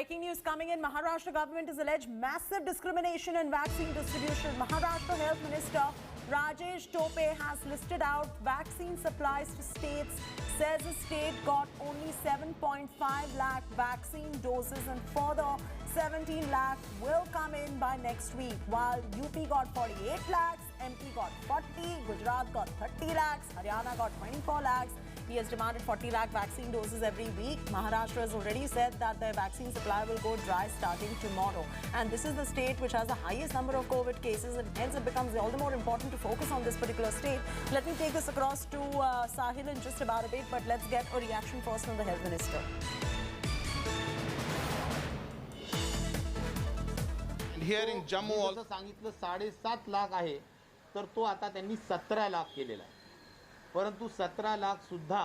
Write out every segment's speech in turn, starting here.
breaking news coming in. Maharashtra government has alleged massive discrimination in vaccine distribution. Maharashtra Health Minister Rajesh Tope has listed out vaccine supplies to states. Says the state got only 7.5 lakh vaccine doses and further 17 lakh will come in by next week. While UP got 48 lakhs, MP got 40, Gujarat got 30 lakhs, Haryana got 24 lakhs. He has demanded 40 lakh vaccine doses every week. Maharashtra has already said that their vaccine supply will go dry starting tomorrow. And this is the state which has the highest number of COVID cases, and hence it becomes all the more important to focus on this particular state. Let me take this across to Sahil in just about a bit, but let's get a reaction first from the Health Minister. Here in Jammu जसं सांगितलं 7.5 लाख आहे तर तो आता त्यांनी 17 लाख केलेला आहे. परंतु 17 लाख सुद्धा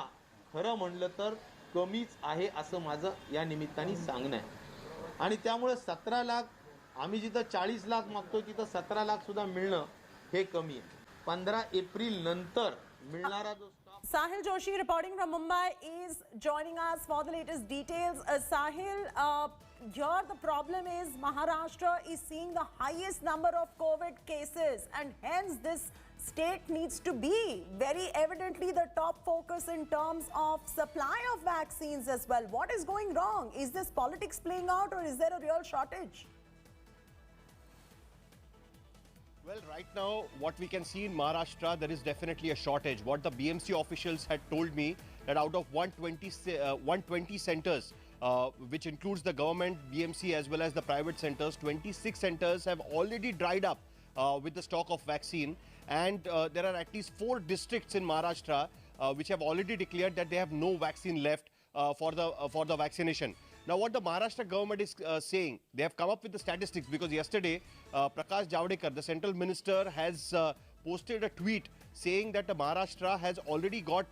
खरं म्हणलं तर कमीच आहे असं माझं या निमित्ताने सांगणं आहे. आणि त्यामुळे 17 लाख आम्ही जिथं 40 लाख मागतोय तिथं 17 लाख सुद्धा मिळणं हे कमी आहे. 15 एप्रिल नंतर मिळणारा जो Sahil Joshi reporting from Mumbai is joining us for the latest details. Sahil, here the problem is Maharashtra is seeing the highest number of COVID cases, and hence this state needs to be very evidently the top focus in terms of supply of vaccines as well. What is going wrong? Is this politics playing out, or is there a real shortage? Well, right now, what we can see in Maharashtra, there is definitely a shortage. What the BMC officials had told me, that out of 120 centers, which includes the government, BMC, as well as the private centers, 26 centers have already dried up with the stock of vaccine. And there are at least 4 districts in Maharashtra which have already declared that they have no vaccine left for the vaccination. Now, what the Maharashtra government is saying, they have come up with the statistics, because yesterday, Prakash Javadekar, the central minister, has posted a tweet saying that the Maharashtra has already got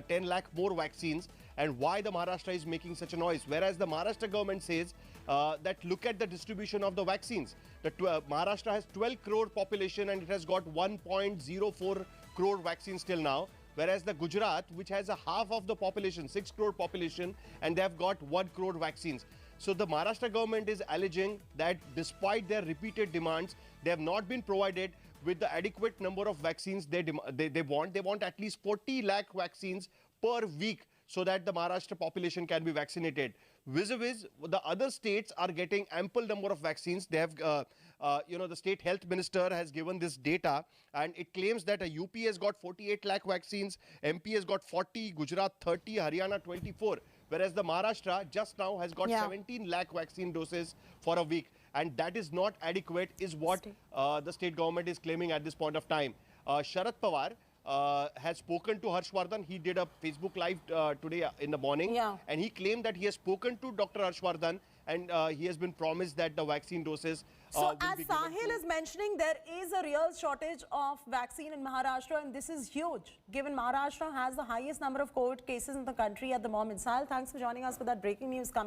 10 lakh more vaccines, and why the Maharashtra is making such a noise. Whereas the Maharashtra government says that look at the distribution of the vaccines. Maharashtra has 12 crore population and it has got 1.04 crore vaccines till now. Whereas the Gujarat, which has a half of the population, 6 crore population, and they have got 1 crore vaccines. So the Maharashtra government is alleging that despite their repeated demands, they have not been provided with the adequate number of vaccines they want. They want at least 40 lakh vaccines per week so that the Maharashtra population can be vaccinated. Vis-a-vis, the other states are getting ample number of vaccines. They have, the state health minister has given this data, and it claims that a UP has got 48 lakh vaccines, MP has got 40, Gujarat 30, Haryana 24. Whereas the Maharashtra just now has got 17 lakh vaccine doses for a week. And that is not adequate, is what the state government is claiming at this point of time. Sharad Pawar has spoken to Harshvardhan. He did a Facebook Live today in the morning. And he claimed that he has spoken to Dr. Harshvardhan, and he has been promised that the vaccine doses So as Sahil is mentioning, there is a real shortage of vaccine in Maharashtra, and this is huge, given Maharashtra has the highest number of COVID cases in the country at the moment. Sahil, thanks for joining us for that breaking news coming.